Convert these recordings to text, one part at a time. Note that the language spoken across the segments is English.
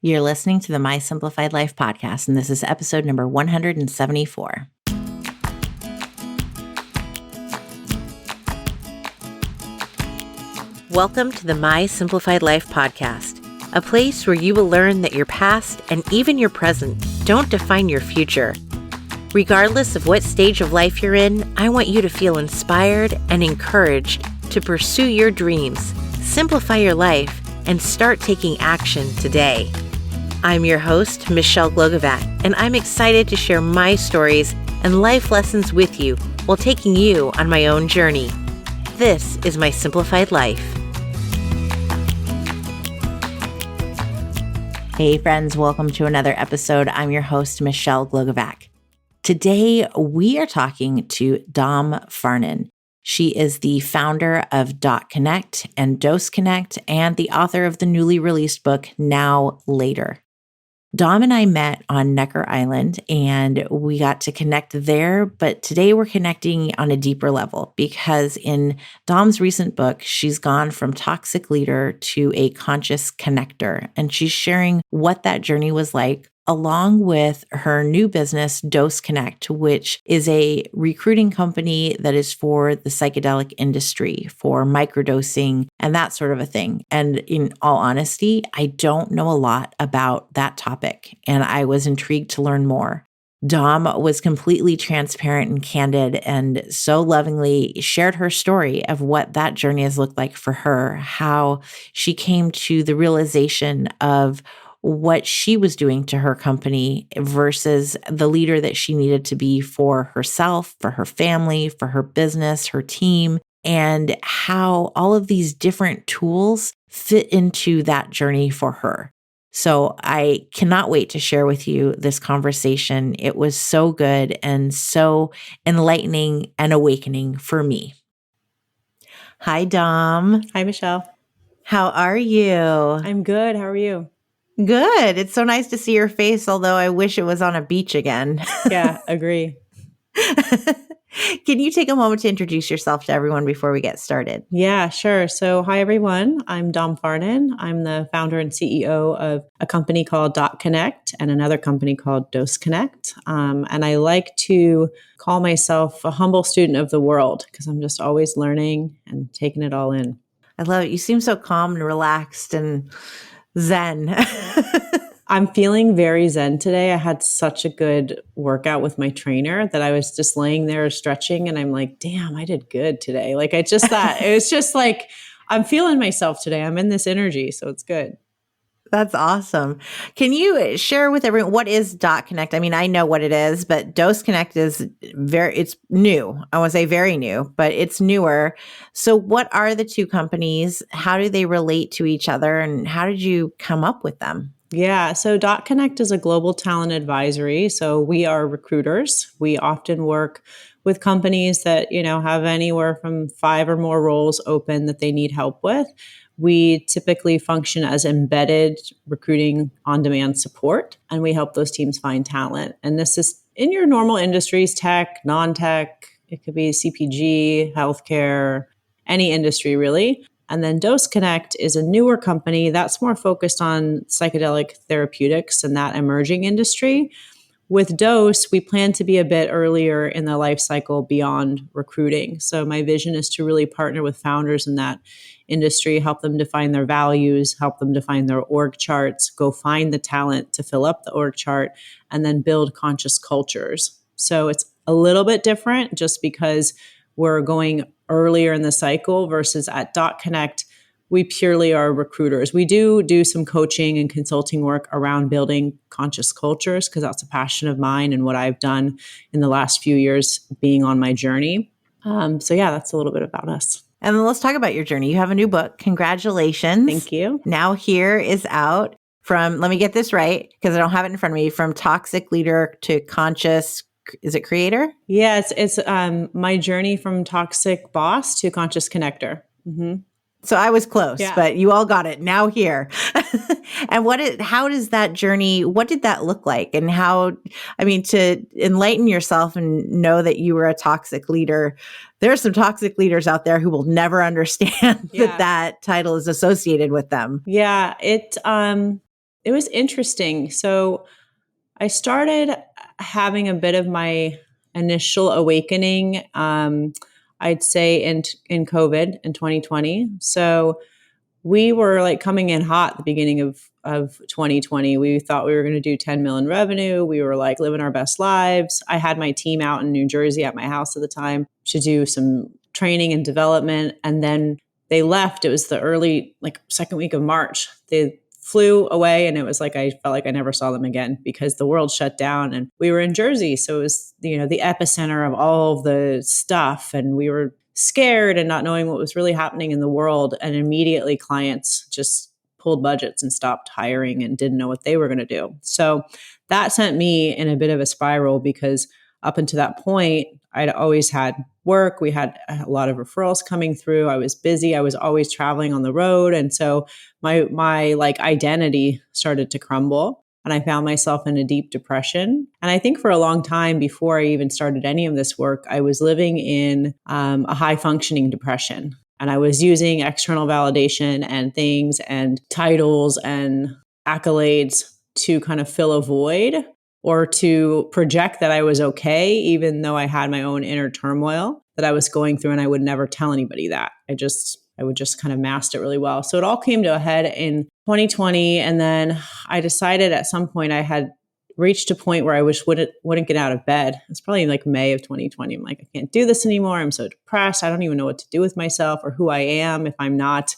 You're listening to the My Simplified Life podcast, and this is episode number 174. Welcome to the My Simplified Life podcast, a place where you will learn that your past and even your present don't define your future. Regardless of what stage of life you're in, I want you to feel inspired and encouraged to pursue your dreams, simplify your life, and start taking action today. I'm your host, Michelle Glogovac, and I'm excited to share my stories and life lessons with you while taking you on my own journey. This is My Simplified Life. Hey friends, welcome to another episode. I'm your host, Michelle Glogovac. Today, we are talking to Dom Farnan. She is the founder of DotConnect and DoseConnect and the author of the newly released book, Now Later. Dom and I met on Necker Island and we got to connect there, but today we're connecting on a deeper level because in Dom's recent book, she's gone from toxic leader to a conscious connector, and she's sharing what that journey was like along with her new business, DoseConnect, which is a recruiting company that is for the psychedelic industry, for microdosing and that sort of a thing. And in all honesty, I don't know a lot about that topic, and I was intrigued to learn more. Dom was completely transparent and candid and so lovingly shared her story of what that journey has looked like for her, how she came to the realization of what she was doing to her company versus the leader that she needed to be for herself, for her family, for her business, her team, and how all of these different tools fit into that journey for her. So I cannot wait to share with you this conversation. It was so good and so enlightening and awakening for me. Hi, Dom. Hi, Michelle. How are you? I'm good. How are you? Good. It's so nice to see your face, although I wish it was on a beach again. Yeah, agree. Can you take a moment to introduce yourself to everyone before we get started? Yeah, sure. So, hi, everyone. I'm Dom Farnan. I'm the founder and CEO of a company called DotConnect and another company called DoseConnect. And I like to call myself a humble student of the world because I'm just always learning and taking it all in. I love it. You seem so calm and relaxed and zen. I'm feeling very zen today. I had such a good workout with my trainer that I was just laying there stretching and I'm like, damn, I did good today. Like I just thought, it was just like, I'm feeling myself today. I'm in this energy. So it's good. That's awesome. Can you share with everyone, what is DotConnect? I mean, I know what it is, but DoseConnect is it's new. I want to say very new, but it's newer. So what are the two companies? How do they relate to each other? And how did you come up with them? Yeah. So DotConnect is a global talent advisory. So we are recruiters. We often work with companies that, have anywhere from 5 or more roles open that they need help with. We typically function as embedded recruiting on-demand support, and we help those teams find talent. And this is in your normal industries, tech, non-tech, it could be CPG, healthcare, any industry really. And then DoseConnect is a newer company that's more focused on psychedelic therapeutics and that emerging industry. With Dose, we plan to be a bit earlier in the life cycle beyond recruiting. So my vision is to really partner with founders in that industry, help them define their values, help them define their org charts, go find the talent to fill up the org chart, and then build conscious cultures. So it's a little bit different just because we're going earlier in the cycle versus at DotConnect, we purely are recruiters. We do some coaching and consulting work around building conscious cultures because that's a passion of mine and what I've done in the last few years being on my journey. So yeah, that's a little bit about us. And then let's talk about your journey. You have a new book. Congratulations. Thank you. Now Here is out from, let me get this right because I don't have it in front of me, from toxic leader to conscious, is it creator? Yeah, it's my journey from toxic boss to conscious connector. Mm-hmm. So I was close, but you all got it. Now Here. And how does that journey, what did that look like? And to enlighten yourself and know that you were a toxic leader, there are some toxic leaders out there who will never understand that title is associated with them. Yeah, It was interesting. So I started having a bit of my initial awakening, I'd say in COVID in 2020. So we were like coming in hot at the beginning of 2020. We thought we were going to do 10 million revenue. We were like living our best lives. I had my team out in New Jersey at my house at the time to do some training and development. And then they left. It was the early, like second week of March. They flew away, and it was like I felt like I never saw them again because the world shut down, and we were in Jersey. So it was, the epicenter of all of the stuff. And we were scared and not knowing what was really happening in the world. And immediately clients just pulled budgets and stopped hiring and didn't know what they were going to do. So that sent me in a bit of a spiral because up until that point, I'd always had work. We had a lot of referrals coming through. I was busy. I was always traveling on the road. And so my like identity started to crumble. And I found myself in a deep depression. And I think for a long time before I even started any of this work, I was living in a high functioning depression. And I was using external validation and things and titles and accolades to kind of fill a void or to project that I was okay, even though I had my own inner turmoil that I was going through. And I would never tell anybody that. I would just kind of mask it really well. So it all came to a head in 2020. And then I decided at some point I had reached a point where I wouldn't get out of bed. It's probably like May of 2020. I'm like, I can't do this anymore. I'm so depressed. I don't even know what to do with myself or who I am if I'm not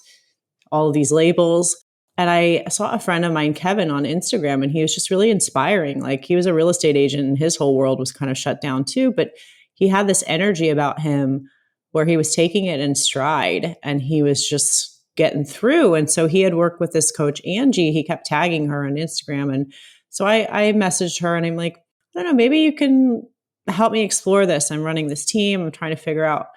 all of these labels. And I saw a friend of mine, Kevin, on Instagram, and he was just really inspiring. Like he was a real estate agent and his whole world was kind of shut down too. But he had this energy about him where he was taking it in stride and he was just getting through. And so he had worked with this coach, Angie. He kept tagging her on Instagram. And so I messaged her and I'm like, I don't know, maybe you can help me explore this. I'm running this team. I'm trying to figure out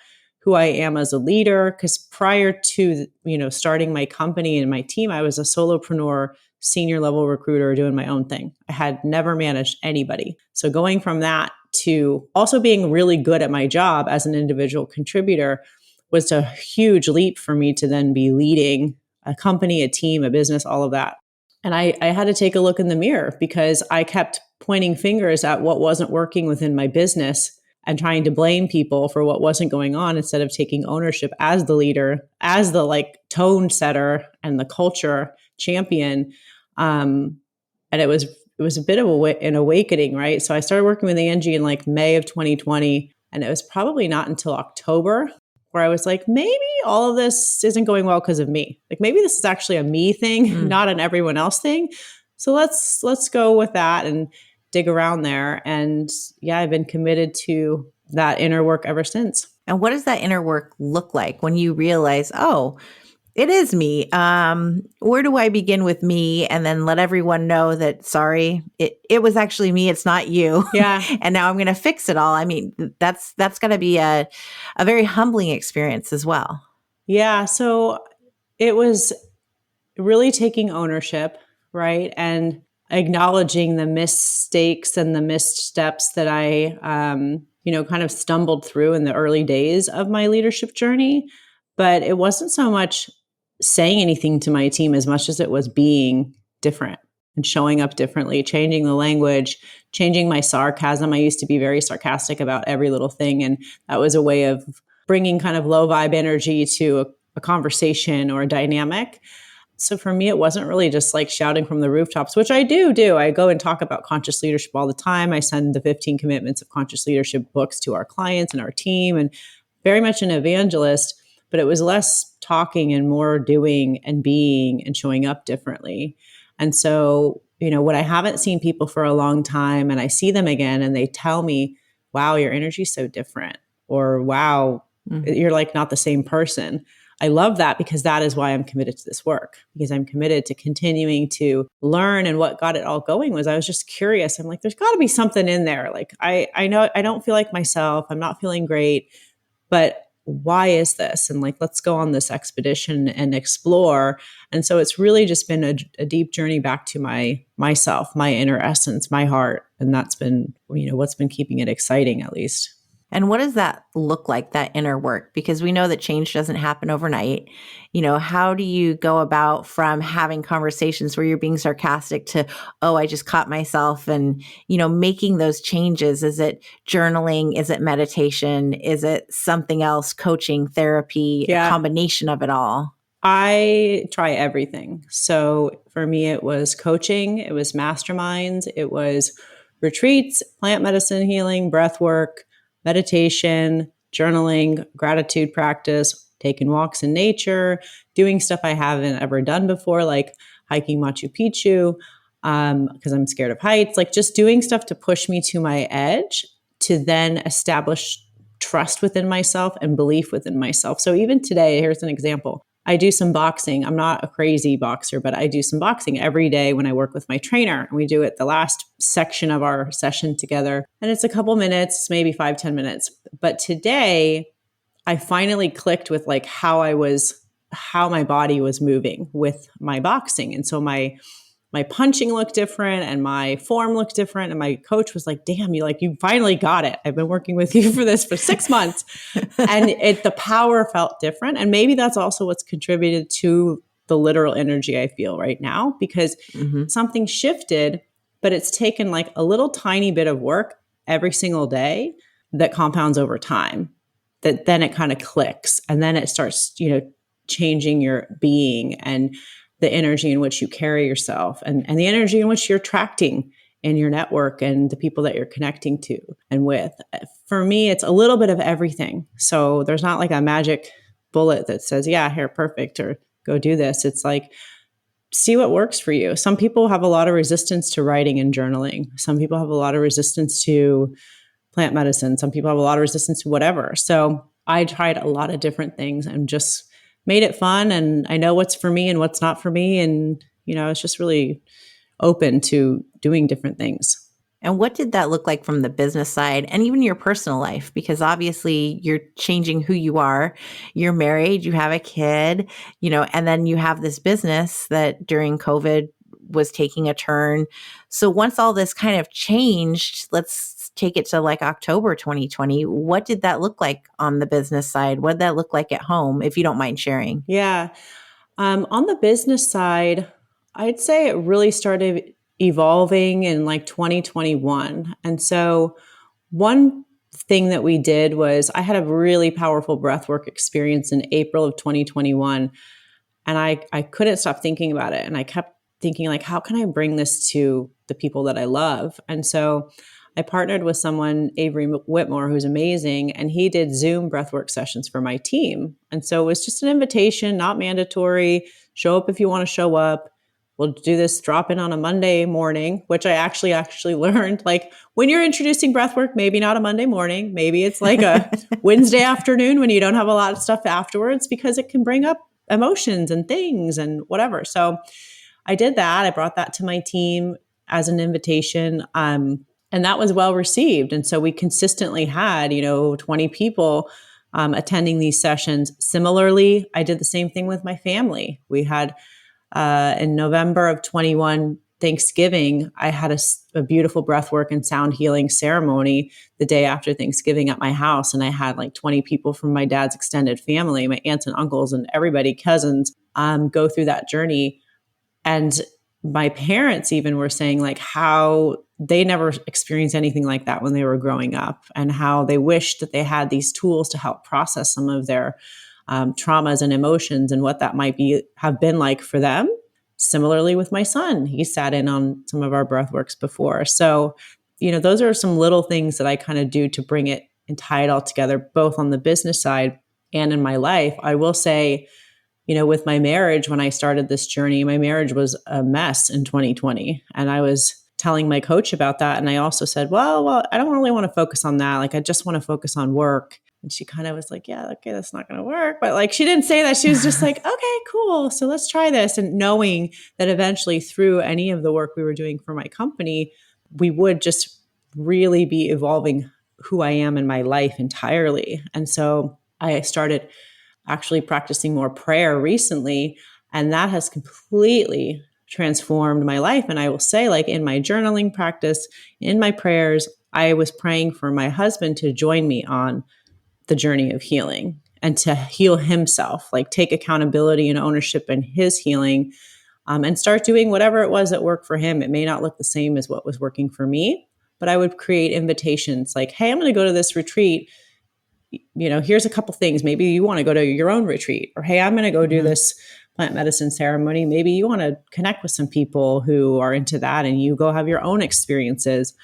who I am as a leader. Because prior to, starting my company and my team, I was a solopreneur, senior level recruiter doing my own thing. I had never managed anybody. So going from that to also being really good at my job as an individual contributor was a huge leap for me to then be leading a company, a team, a business, all of that. And I had to take a look in the mirror because I kept pointing fingers at what wasn't working within my business and trying to blame people for what wasn't going on instead of taking ownership as the leader, as the like tone setter and the culture champion. And it was a bit of an awakening, right? So I started working with Angie in like May of 2020, and it was probably not until October where I was like, maybe all of this isn't going well because of me. Like maybe this is actually a me thing, not an everyone else thing. So let's go with that and dig around there. And yeah, I've been committed to that inner work ever since. And what does that inner work look like when you realize, oh, it is me? Where do I begin with me and then let everyone know that, sorry, it was actually me. It's not you. Yeah. And now I'm going to fix it all. I mean, that's going to be a very humbling experience as well. Yeah. So it was really taking ownership, right? And acknowledging the mistakes and the missteps that I, kind of stumbled through in the early days of my leadership journey. But it wasn't so much saying anything to my team as much as it was being different and showing up differently, changing the language, changing my sarcasm. I used to be very sarcastic about every little thing. And that was a way of bringing kind of low vibe energy to a conversation or a dynamic. So for me, it wasn't really just like shouting from the rooftops, which I do. I go and talk about conscious leadership all the time. I send the 15 commitments of conscious leadership books to our clients and our team, and very much an evangelist. But it was less talking and more doing and being and showing up differently. And so, when I haven't seen people for a long time and I see them again and they tell me, wow, your energy's so different, or wow, you're like not the same person. I love that because that is why I'm committed to this work, because I'm committed to continuing to learn. And what got it all going was I was just curious. I'm like, there's got to be something in there. Like, I know I don't feel like myself. I'm not feeling great, but why is this? And like, let's go on this expedition and explore. And so it's really just been a deep journey back to myself, my inner essence, my heart. And that's been, what's been keeping it exciting, at least. And what does that look like, that inner work? Because we know that change doesn't happen overnight. How do you go about from having conversations where you're being sarcastic to, oh, I just caught myself and, making those changes? Is it journaling? Is it meditation? Is it something else, coaching, therapy, a Yeah. combination of it all? I try everything. So for me, it was coaching, it was masterminds, it was retreats, plant medicine healing, breath work, meditation, journaling, gratitude practice, taking walks in nature, doing stuff I haven't ever done before, like hiking Machu Picchu, because I'm scared of heights, like just doing stuff to push me to my edge to then establish trust within myself and belief within myself. So even today, here's an example. I do some boxing. I'm not a crazy boxer, but I do some boxing every day when I work with my trainer. And we do it the last section of our session together. And it's a couple minutes, maybe 5-10 minutes. But today I finally clicked with like how my body was moving with my boxing. And so my punching looked different and my form looked different. And my coach was like, damn, you finally got it. I've been working with you for this for 6 months. And the power felt different. And maybe that's also what's contributed to the literal energy I feel right now, because something shifted, but it's taken like a little tiny bit of work every single day that compounds over time, that then it kind of clicks. And then it starts, changing your being and the energy in which you carry yourself and the energy in which you're attracting in your network and the people that you're connecting to and with. For me, it's a little bit of everything. So there's not like a magic bullet that says, yeah, here, perfect, or go do this. It's like, see what works for you. Some people have a lot of resistance to writing and journaling. Some people have a lot of resistance to plant medicine. Some people have a lot of resistance to whatever. So I tried a lot of different things and just made it fun. And I know what's for me and what's not for me. And, it's just really open to doing different things. And what did that look like from the business side and even your personal life? Because obviously you're changing who you are. You're married, you have a kid, and then you have this business that during COVID was taking a turn. So once all this kind of changed, let's take it to like October 2020. What did that look like on the business side? What did that look like at home, if you don't mind sharing? Yeah. On the business side, I'd say it really started evolving in like 2021. And so one thing that we did was I had a really powerful breathwork experience in April of 2021. And I couldn't stop thinking about it. And I kept thinking like, how can I bring this to the people that I love? And so I partnered with someone, Avery Whitmore, who's amazing, and he did Zoom breathwork sessions for my team. And so it was just an invitation, not mandatory. Show up if you want to show up. We'll do this drop in on a Monday morning, which I actually learned. Like when you're introducing breathwork, maybe not a Monday morning, maybe it's like a Wednesday afternoon when you don't have a lot of stuff afterwards, because it can bring up emotions and things and whatever. So I did that. I brought that to my team as an invitation. And that was well received. And so we consistently had, 20 people attending these sessions. Similarly, I did the same thing with my family. We had in November of 21, Thanksgiving, I had a beautiful breathwork and sound healing ceremony the day after Thanksgiving at my house. And I had like 20 people from my dad's extended family, my aunts and uncles and everybody, cousins, go through that journey. And my parents even were saying like how they never experienced anything like that when they were growing up, and how they wished that they had these tools to help process some of their traumas and emotions and what that might have been like for them. Similarly with my son, he sat in on some of our breath works before. So, those are some little things that I kind of do to bring it and tie it all together, both on the business side and in my life. I will say, with my marriage, when I started this journey, my marriage was a mess in 2020. And I was telling my coach about that. And I also said, well, I don't really want to focus on that. Like, I just want to focus on work. And she kind of was like, yeah, okay, that's not going to work. But like, she didn't say that. She was just like, okay, cool. So let's try this. And knowing that eventually through any of the work we were doing for my company, we would just really be evolving who I am in my life entirely. And so I started actually practicing more prayer recently, and that has completely transformed my life. And I will say, like in my journaling practice, in my prayers, I was praying for my husband to join me on the journey of healing and to heal himself, like take accountability and ownership in his healing, and start doing whatever it was that worked for him. It may not look the same as what was working for me, but I would create invitations like, hey, I'm going to go to this retreat. Here's a couple things. Maybe you want to go to your own retreat, or, hey, I'm going to go do this plant medicine ceremony. Maybe you want to connect with some people who are into that and you go have your own experiences,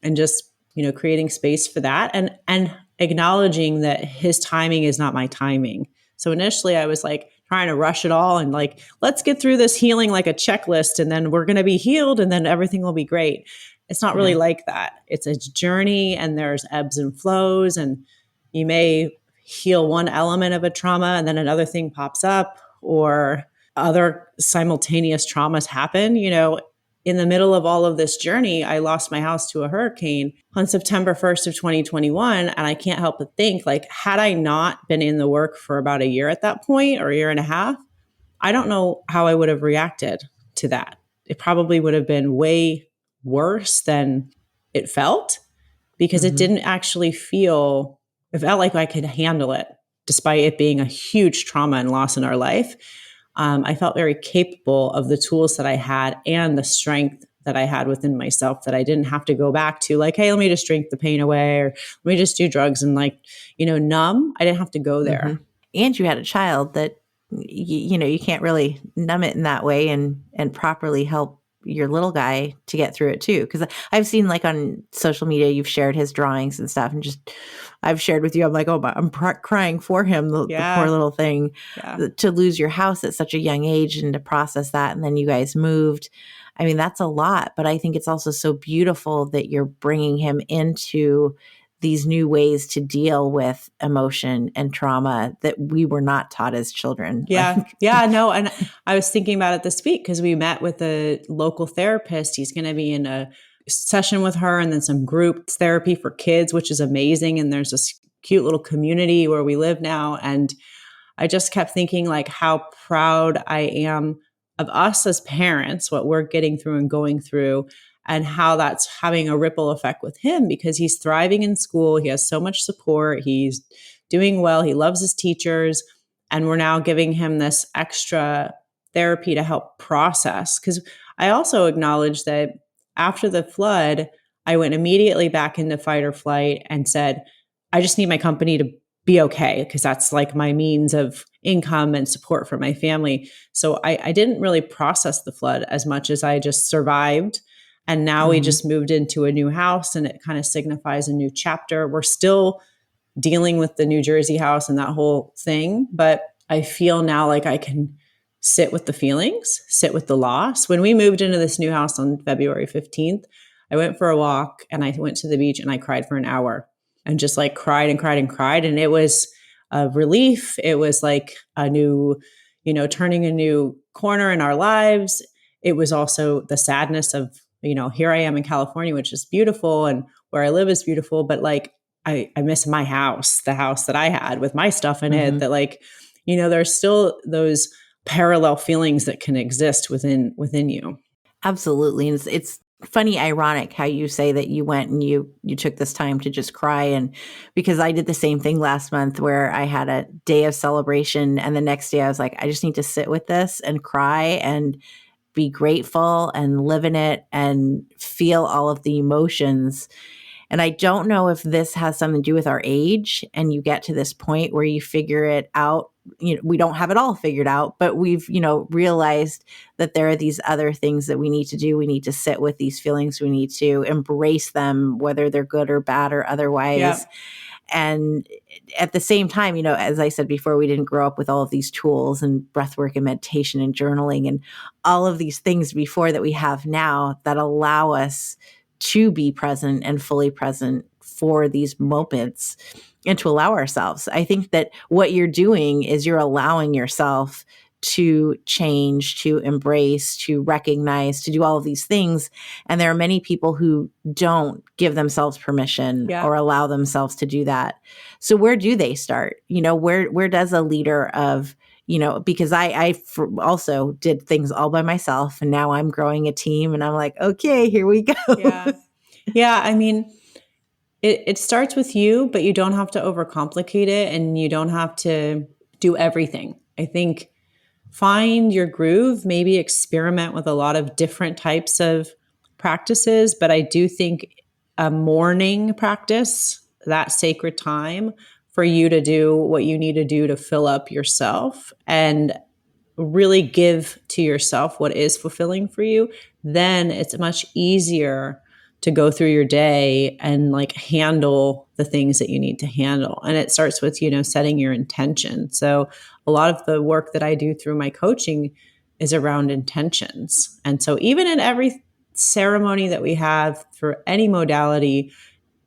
and just, creating space for that and acknowledging that his timing is not my timing. So initially I was like trying to rush it all and like, let's get through this healing like a checklist and then we're going to be healed and then everything will be great. It's not really like that. It's a journey and there's ebbs and flows, and you may heal one element of a trauma and then another thing pops up, or other simultaneous traumas happen. In the middle of all of this journey, I lost my house to a hurricane on September 1st of 2021. And I can't help but think, like, had I not been in the work for about a year at that point, or a year and a half, I don't know how I would have reacted to that. It probably would have been way worse than it felt, because it didn't actually feel, it felt like I could handle it despite it being a huge trauma and loss in our life. I felt very capable of the tools that I had and the strength that I had within myself, that I didn't have to go back to like, hey, let me just drink the pain away, or let me just do drugs and numb. I didn't have to go there. And you had a child that, you can't really numb it in that way and properly help your little guy to get through it too. Because I've seen, like, on social media, you've shared his drawings and stuff, and just I've shared with you, I'm like, oh, I'm crying for him, the poor little thing, to lose your house at such a young age and to process that. And then you guys moved. I mean, that's a lot, but I think it's also so beautiful that you're bringing him into these new ways to deal with emotion and trauma that we were not taught as children. Yeah. Yeah. No. And I was thinking about it this week because we met with a local therapist. He's going to be in a session with her, and then some group therapy for kids, which is amazing. And there's this cute little community where we live now. And I just kept thinking, like, how proud I am of us as parents, what we're getting through and going through, and how that's having a ripple effect with him, because he's thriving in school. He has so much support. He's doing well. He loves his teachers. And we're now giving him this extra therapy to help process. Because I also acknowledge that after the flood, I went immediately back into fight or flight and said, I just need my company to be okay, because that's like my means of income and support for my family. So I didn't really process the flood as much as I just survived. And now we just moved into a new house, and it kind of signifies a new chapter. We're still dealing with the New Jersey house and that whole thing, but I feel now like I can sit with the feelings, sit with the loss. When we moved into this new house on February 15th, I went for a walk and I went to the beach and I cried for an hour and just like cried and cried and cried. And it was a relief. It was like a new, turning a new corner in our lives. It was also the sadness of, here I am in California, which is beautiful, and where I live is beautiful, but like, I miss my house, the house that I had with my stuff in it, that like, there's still those parallel feelings that can exist within you. Absolutely. And it's funny, ironic how you say that you went and you took this time to just cry. And because I did the same thing last month, where I had a day of celebration, and the next day I was like, I just need to sit with this and cry and be grateful and live in it and feel all of the emotions. And I don't know if this has something to do with our age, and you get to this point where you figure it out. We don't have it all figured out, but we've, realized that there are these other things that we need to do. We need to sit with these feelings. We need to embrace them, whether they're good or bad or otherwise. Yeah. And at the same time, as I said before, we didn't grow up with all of these tools and breathwork and meditation and journaling and all of these things before that we have now that allow us to be present and fully present for these moments and to allow ourselves. I think that what you're doing is you're allowing yourself to change, to embrace, to recognize, to do all of these things. And there are many people who don't give themselves permission or allow themselves to do that. So where do they start? Where does a leader of, because I also did things all by myself, and now I'm growing a team, and I'm like, okay, here we go. Yeah. I mean, It starts with you, but you don't have to overcomplicate it and you don't have to do everything. I think find your groove, maybe experiment with a lot of different types of practices. But I do think a morning practice, that sacred time for you to do what you need to do to fill up yourself and really give to yourself what is fulfilling for you, then it's much easier to go through your day and like handle the things that you need to handle. And it starts with, setting your intention. So a lot of the work that I do through my coaching is around intentions. And so even in every ceremony that we have for any modality,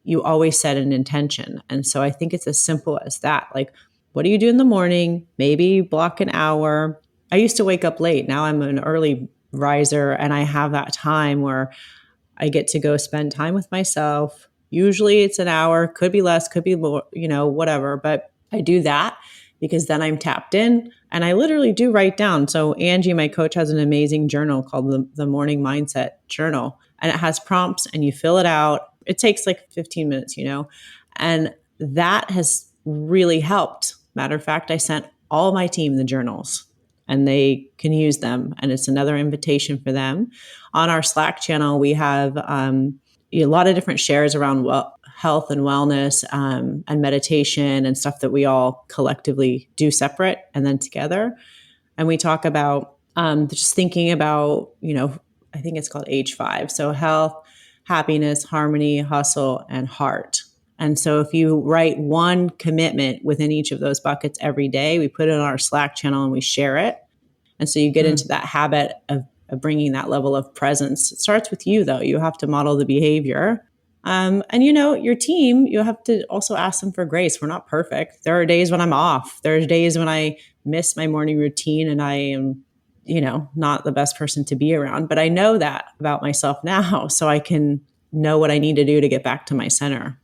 you always set an intention. And so I think it's as simple as that. Like, what do you do in the morning? Maybe block an hour. I used to wake up late. Now I'm an early riser and I have that time where I get to go spend time with myself. Usually it's an hour, could be less, could be more, whatever. But I do that because then I'm tapped in and I literally do write down. So Angie, my coach, has an amazing journal called the Morning Mindset Journal. And it has prompts and you fill it out. It takes like 15 minutes, and that has really helped. Matter of fact, I sent all my team the journals and they can use them. And it's another invitation for them. On our Slack channel, we have a lot of different shares around health and wellness and meditation and stuff that we all collectively do separate and then together. And we talk about just thinking about, I think it's called H5. So health, happiness, harmony, hustle, and heart. And so if you write one commitment within each of those buckets every day, we put it on our Slack channel and we share it. And so you get into that habit of bringing that level of presence. It starts with you, though. You have to model the behavior. And, your team, you have to also ask them for grace. We're not perfect. There are days when I'm off. There are days when I miss my morning routine and I am, not the best person to be around. But I know that about myself now, so I can know what I need to do to get back to my center.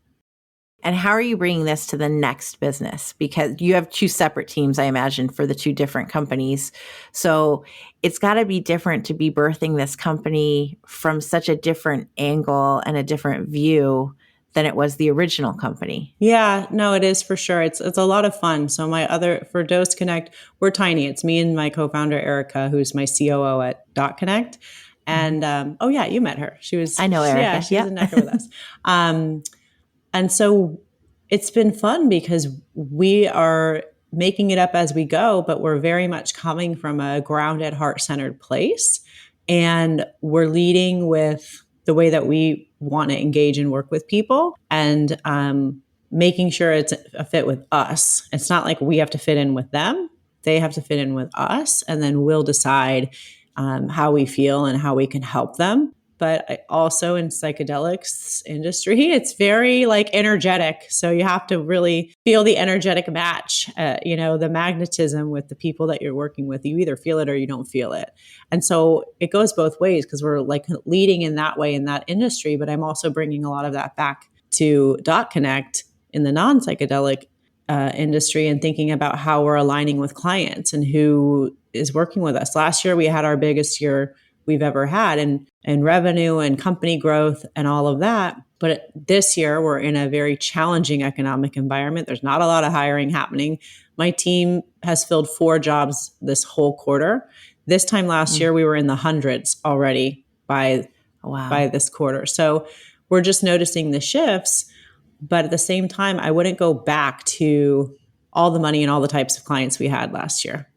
And how are you bringing this to the next business? Because you have two separate teams, I imagine, for the two different companies. So it's got to be different to be birthing this company from such a different angle and a different view than it was the original company. Yeah, no, it is for sure. It's a lot of fun. So for DoseConnect, we're tiny. It's me and my co-founder, Erica, who's my COO at DotConnect. And, you met her. I know Erica. Yeah, she was in Necker with us. And so it's been fun because we are making it up as we go, but we're very much coming from a grounded, heart-centered place. And we're leading with the way that we want to engage and work with people and making sure it's a fit with us. It's not like we have to fit in with them. They have to fit in with us. And then we'll decide how we feel and how we can help them. But also in psychedelics industry, it's very energetic. So you have to really feel the energetic match, the magnetism with the people that you're working with. You either feel it or you don't feel it. And so it goes both ways because we're leading in that way in that industry. But I'm also bringing a lot of that back to DotConnect in the non-psychedelic industry and thinking about how we're aligning with clients and who is working with us. Last year, we had our biggest year we've ever had in revenue and company growth and all of that. But this year, we're in a very challenging economic environment. There's not a lot of hiring happening. My team has filled 4 jobs this whole quarter. This time last year, we were in the hundreds already by this quarter. So we're just noticing the shifts. But at the same time, I wouldn't go back to all the money and all the types of clients we had last year.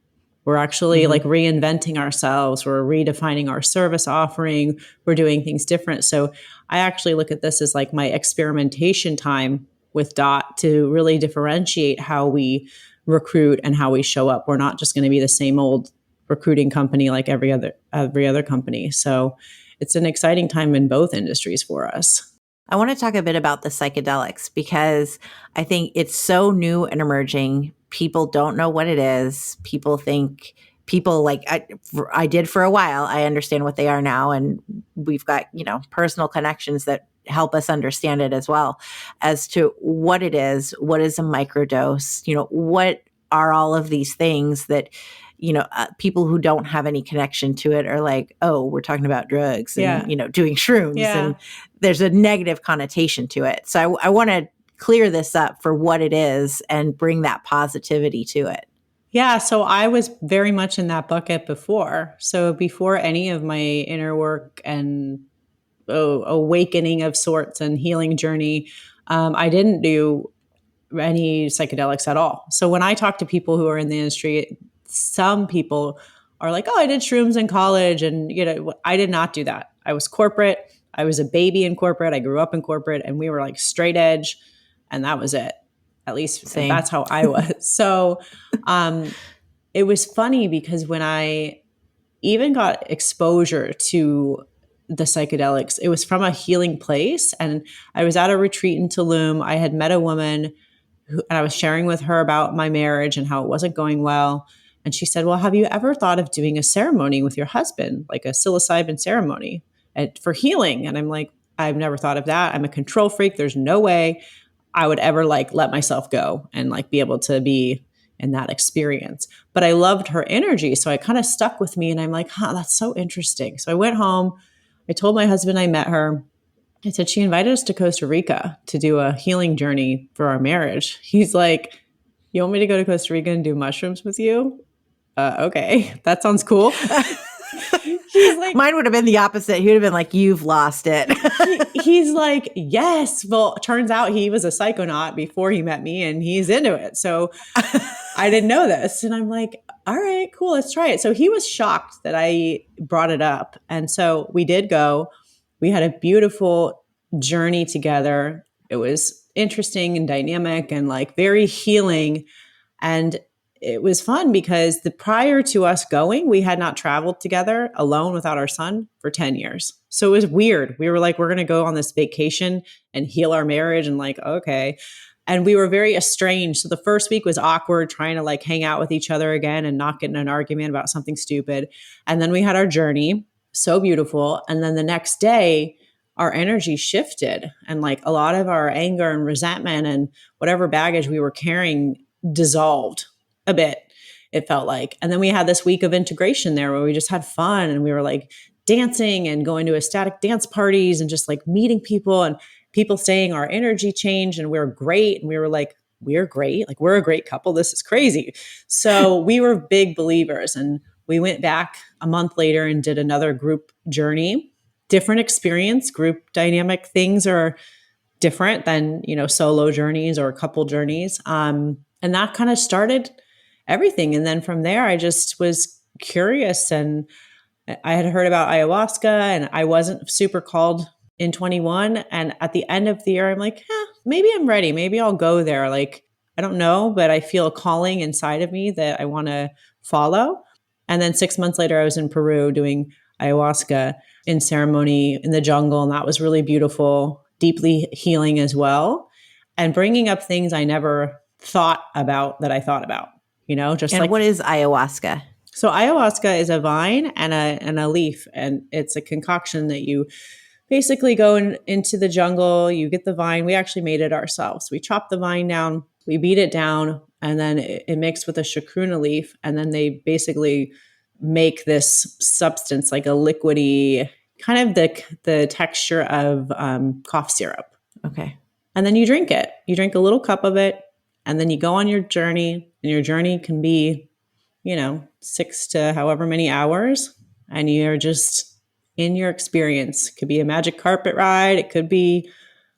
We're actually reinventing ourselves. We're redefining our service offering. We're doing things different. So I actually look at this as my experimentation time with Dot to really differentiate how we recruit and how we show up. We're not just going to be the same old recruiting company like every other company. So it's an exciting time in both industries for us. I want to talk a bit about the psychedelics because I think it's so new and emerging. People don't know what it is. People think I did for a while. I understand what they are now. And we've got, personal connections that help us understand it as well as to what it is. What is a microdose? What are all of these things that people who don't have any connection to it are like, oh, we're talking about drugs and, Yeah. doing shrooms. Yeah. And there's a negative connotation to it. So I want to clear this up for what it is and bring that positivity to it. Yeah. So I was very much in that bucket before. So before any of my inner work and awakening of sorts and healing journey, I didn't do any psychedelics at all. So when I talk to people who are in the industry, some people are like, oh, I did shrooms in college. And, I did not do that. I was corporate. I was a baby in corporate. I grew up in corporate and we were like straight edge. And that was it. At least Same. That's how I was. So it was funny because when I even got exposure to the psychedelics, it was from a healing place. And I was at a retreat in Tulum. I had met a woman and I was sharing with her about my marriage and how it wasn't going well. And she said, well, have you ever thought of doing a ceremony with your husband, like a psilocybin ceremony for healing? And I'm like, I've never thought of that. I'm a control freak. There's no way I would ever let myself go and be able to be in that experience. But I loved her energy. So it kind of stuck with me and I'm like, that's so interesting. So I went home. I told my husband I met her. I said, she invited us to Costa Rica to do a healing journey for our marriage. He's like, you want me to go to Costa Rica and do mushrooms with you? Okay, that sounds cool. He's like, mine would have been the opposite. He would have been like, you've lost it. He's like, yes. Well, turns out he was a psychonaut before he met me and he's into it. So I didn't know this. And I'm like, all right, cool, let's try it. So he was shocked that I brought it up. And so we did go. We had a beautiful journey together. It was interesting and dynamic and very healing. And it was fun because prior to us going, we had not traveled together alone without our son for 10 years. So it was weird. We were like, we're going to go on this vacation and heal our marriage and okay. And we were very estranged. So the first week was awkward, trying to hang out with each other again and not get in an argument about something stupid. And then we had our journey, so beautiful. And then the next day, our energy shifted and a lot of our anger and resentment and whatever baggage we were carrying dissolved a bit, it felt like. And then we had this week of integration there where we just had fun and we were dancing and going to ecstatic dance parties and just meeting people and people saying our energy changed and we were great. And we were like, we're great. We're a great couple. This is crazy. So we were big believers. And we went back a month later and did another group journey. Different experience. Group dynamic things are different than, solo journeys or couple journeys. And that kind of started everything. And then from there, I just was curious and I had heard about ayahuasca and I wasn't super called in 21. And at the end of the year, I'm like, maybe I'm ready. Maybe I'll go there. I don't know, but I feel a calling inside of me that I want to follow. And then 6 months later, I was in Peru doing ayahuasca in ceremony in the jungle. And that was really beautiful, deeply healing as well. And bringing up things I never thought about that I thought about. What is ayahuasca? So ayahuasca is a vine and a leaf, and it's a concoction that you basically go into the jungle. You get the vine. We actually made it ourselves. We chopped the vine down, we beat it down, and then it mixed with a chacruna leaf, and then they basically make this substance like a liquidy, kind of the texture of cough syrup. Okay. And then you drink it. You drink a little cup of it. And then you go on your journey, and your journey can be, 6 to however many hours. And you're just in your experience. It could be a magic carpet ride. It could be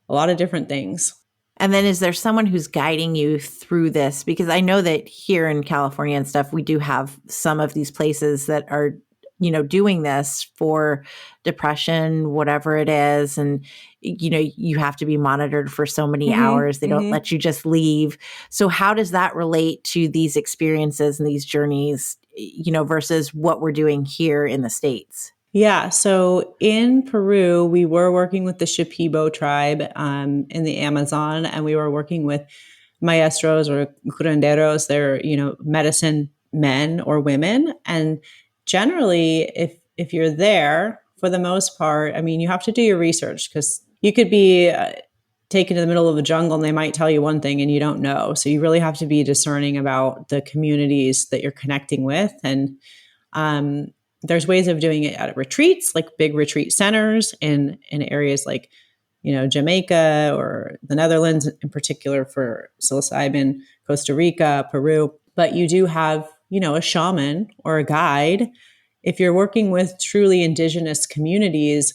a lot of different things. And then is there someone who's guiding you through this? Because I know that here in California and stuff, we do have some of these places that are, doing this for depression, whatever it is. And, you have to be monitored for so many hours. They don't let you just leave. So how does that relate to these experiences and these journeys, versus what we're doing here in the States? Yeah. So in Peru, we were working with the Shipibo tribe in the Amazon, and we were working with maestros or curanderos. They're, medicine men or women. And generally, if you're there, for the most part, I mean, you have to do your research because you could be taken to the middle of the jungle and they might tell you one thing and you don't know. So you really have to be discerning about the communities that you're connecting with. And there's ways of doing it at retreats, like big retreat centers in areas like, Jamaica or the Netherlands in particular for psilocybin, Costa Rica, Peru. But you do have, a shaman or a guide. If you're working with truly indigenous communities,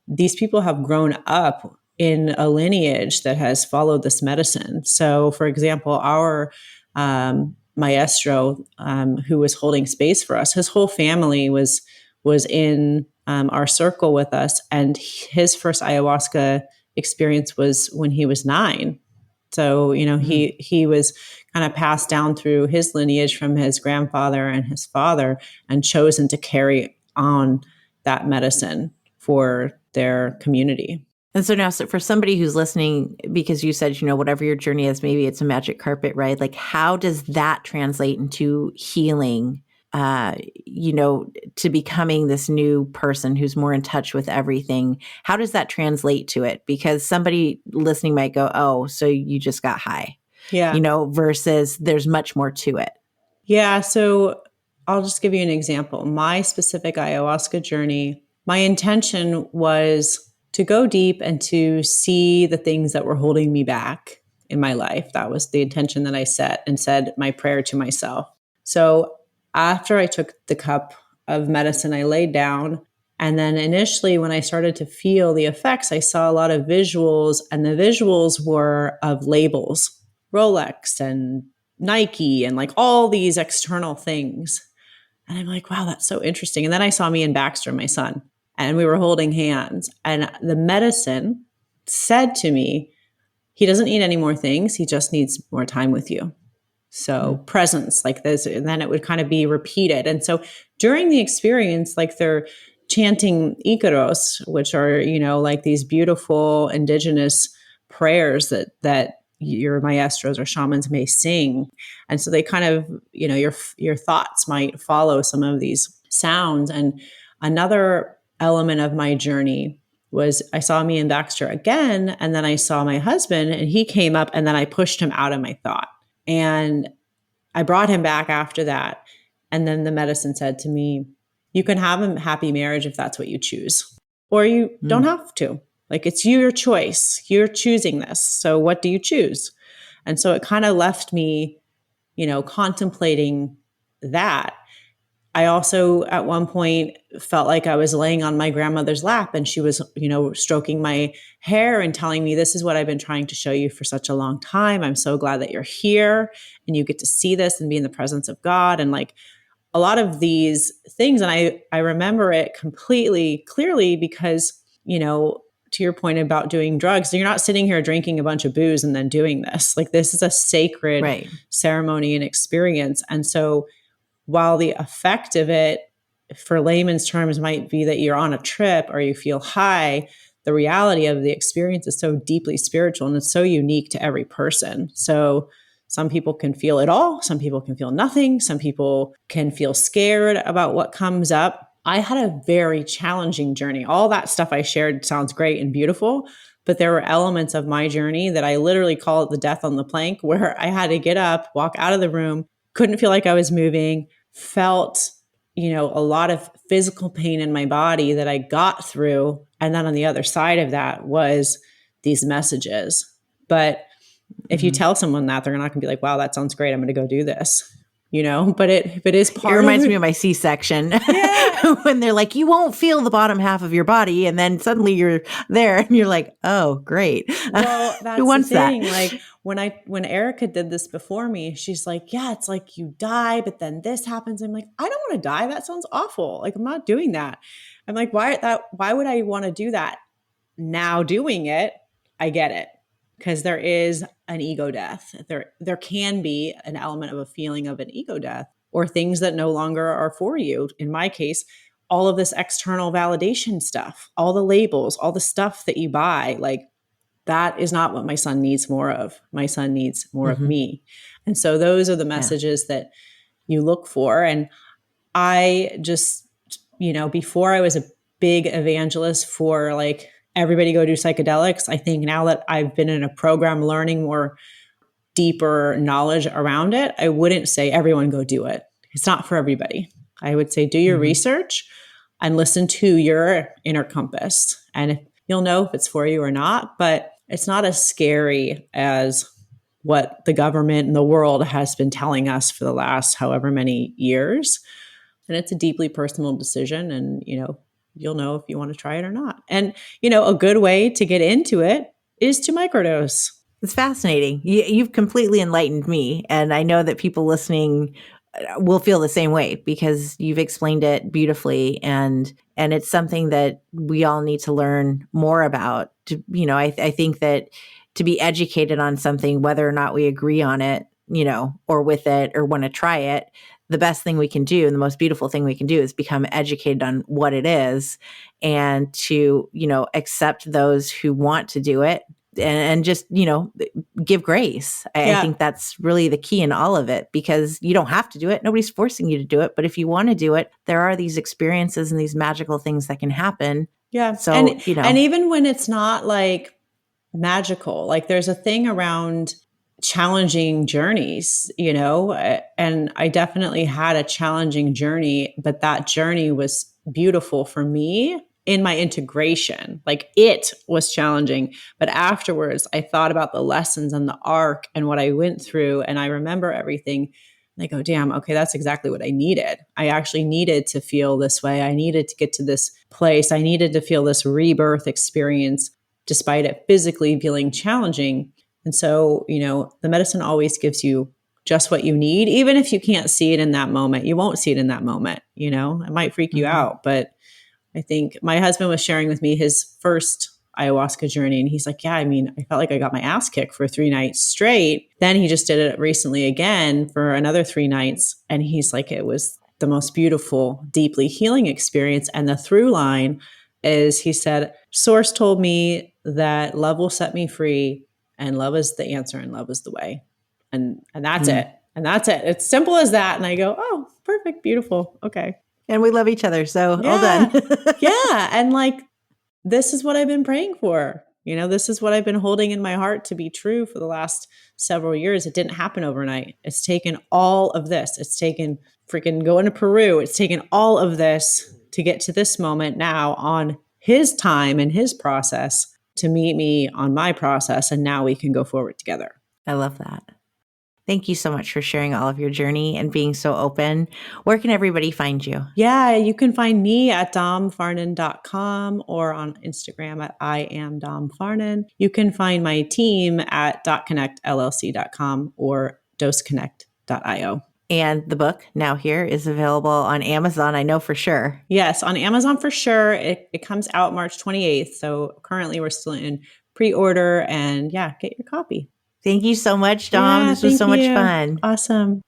these people have grown up in a lineage that has followed this medicine. So, for example, our maestro, who was holding space for us, his whole family was in our circle with us, and his first ayahuasca experience was when he was 9. So, he was kind of passed down through his lineage from his grandfather and his father, and chosen to carry on that medicine for their community. And so now, so for somebody who's listening, because you said, whatever your journey is, maybe it's a magic carpet, right? Like, how does that translate into healing, to becoming this new person who's more in touch with everything? How does that translate to it? Because somebody listening might go, oh, so you just got high, versus there's much more to it. Yeah. So I'll just give you an example. My specific ayahuasca journey, my intention was to go deep and to see the things that were holding me back in my life. That was the intention that I set and said my prayer to myself. So after I took the cup of medicine, I laid down. And then initially, when I started to feel the effects, I saw a lot of visuals, and the visuals were of labels, Rolex and Nike and like all these external things. And I'm like, wow, that's so interesting. And then I saw me and Baxter, my son, and we were holding hands. And the medicine said to me, he doesn't need any more things. He just needs more time with you. So presence like this, and then it would kind of be repeated. And so during the experience, like they're chanting Icaros, which are, like these beautiful indigenous prayers that your maestros or shamans may sing. And so they kind of, your thoughts might follow some of these sounds. And another element of my journey was I saw me and Baxter again, and then I saw my husband, and he came up, and then I pushed him out of my thought. And I brought him back after that. And then the medicine said to me, you can have a happy marriage if that's what you choose, or you don't have to. Like, it's your choice. You're choosing this. So what do you choose? And so it kind of left me, contemplating that. I also, at one point, felt like I was laying on my grandmother's lap, and she was, stroking my hair and telling me, this is what I've been trying to show you for such a long time. I'm so glad that you're here and you get to see this and be in the presence of God. And like a lot of these things. And I remember it completely clearly because, to your point about doing drugs, you're not sitting here drinking a bunch of booze and then doing this. Like, this is a sacred ceremony and experience. And so while the effect of it, for layman's terms, might be that you're on a trip or you feel high, the reality of the experience is so deeply spiritual and it's so unique to every person. So some people can feel it all. Some people can feel nothing. Some people can feel scared about what comes up. I had a very challenging journey. All that stuff I shared sounds great and beautiful, but there were elements of my journey that I literally call it the death on the plank, where I had to get up, walk out of the room, couldn't feel like I was moving, felt, a lot of physical pain in my body that I got through. And then on the other side of that was these messages. But if you tell someone that, they're not going to be like, wow, that sounds great. I'm going to go do this, but it is part It reminds me of my C-section. Yeah. When they're like, you won't feel the bottom half of your body. And then suddenly you're there and you're like, oh, great. Well, that's Who wants the thing. that? Like when Erica did this before me, she's like, yeah, it's like you die, but then this happens. I'm like, I don't want to die. That sounds awful. Like, I'm not doing that. I'm like, why would I want to do that? Now doing it, I get it. Because there is an ego death. There can be an element of a feeling of an ego death, or things that no longer are for you. In my case, all of this external validation stuff, all the labels, all the stuff that you buy, like, that is not what my son needs more of. My son needs more of me. And so those are the messages that you look for. And I just, before I was a big evangelist for like everybody go do psychedelics. I think now that I've been in a program learning more deeper knowledge around it, I wouldn't say everyone go do it. It's not for everybody. I would say do your research and listen to your inner compass. And you'll know if it's for you or not, but it's not as scary as what the government and the world has been telling us for the last however many years. And it's a deeply personal decision. And, you'll know if you want to try it or not. And, a good way to get into it is to microdose. It's fascinating. You've completely enlightened me. And I know that people listening will feel the same way because you've explained it beautifully. And it's something that we all need to learn more about. I think that to be educated on something, whether or not we agree on it, or with it or want to try it, the best thing we can do and the most beautiful thing we can do is become educated on what it is and to, accept those who want to do it and just, give grace. I think that's really the key in all of it because you don't have to do it. Nobody's forcing you to do it. But if you want to do it, there are these experiences and these magical things that can happen. Yeah. So, and even when it's not like magical, like there's a thing around challenging journeys, and I definitely had a challenging journey, but that journey was beautiful for me in my integration. Like it was challenging, but afterwards I thought about the lessons and the arc and what I went through. And I remember everything. And I go, damn, okay, that's exactly what I needed. I actually needed to feel this way. I needed to get to this place. I needed to feel this rebirth experience, despite it physically feeling challenging. And so, the medicine always gives you just what you need. Even if you can't see it in that moment, you won't see it in that moment. It might freak you out, but I think my husband was sharing with me his first ayahuasca journey. And he's like, yeah, I felt like I got my ass kicked for 3 nights straight. Then he just did it recently again for another 3 nights. And he's like, it was the most beautiful, deeply healing experience. And the through line is, he said, Source told me that love will set me free and love is the answer and love is the way. And that's it. And that's it. It's simple as that. And I go, oh, perfect, beautiful. Okay. And we love each other. So all done. Yeah. And this is what I've been praying for. This is what I've been holding in my heart to be true for the last several years. It didn't happen overnight. It's taken all of this. It's taken freaking going to Peru. It's taken all of this to get to this moment now on his time and his process to meet me on my process. And now we can go forward together. I love that. Thank you so much for sharing all of your journey and being so open. Where can everybody find you? Yeah, you can find me at domfarnan.com or on Instagram at I am Dom Farnan. You can find my team at DotConnectLLC.com or DoseConnect.io. And the book Now Here is available on Amazon, I know for sure. Yes, on Amazon for sure. It comes out March 28th. So currently we're still in pre-order and get your copy. Thank you so much, Dom. This was so much fun. Awesome.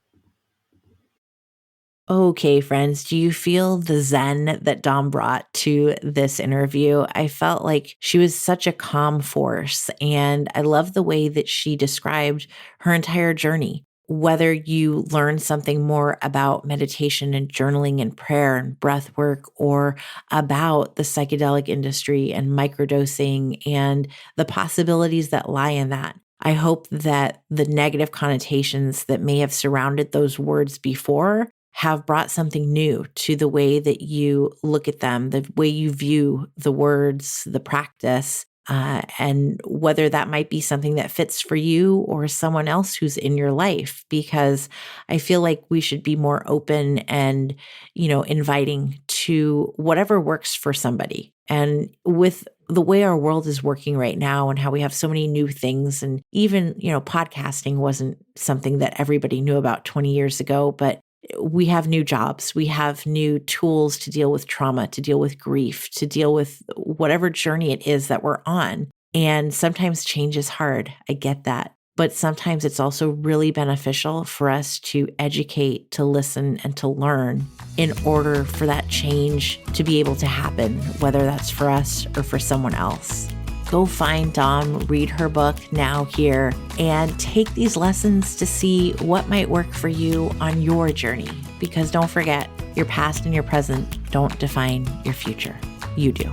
Okay, friends, do you feel the zen that Dom brought to this interview? I felt like she was such a calm force, and I love the way that she described her entire journey. Whether you learn something more about meditation and journaling and prayer and breath work, or about the psychedelic industry and microdosing and the possibilities that lie in that, I hope that the negative connotations that may have surrounded those words before have brought something new to the way that you look at them, the way you view the words, the practice, and whether that might be something that fits for you or someone else who's in your life, because I feel like we should be more open and, inviting to whatever works for somebody. And with the way our world is working right now and how we have so many new things, and even, podcasting wasn't something that everybody knew about 20 years ago, but we have new jobs. We have new tools to deal with trauma, to deal with grief, to deal with whatever journey it is that we're on. And sometimes change is hard. I get that. But sometimes it's also really beneficial for us to educate, to listen, and to learn in order for that change to be able to happen, whether that's for us or for someone else. Go find Dom, read her book, Now Here, and take these lessons to see what might work for you on your journey. Because don't forget, your past and your present don't define your future. You do.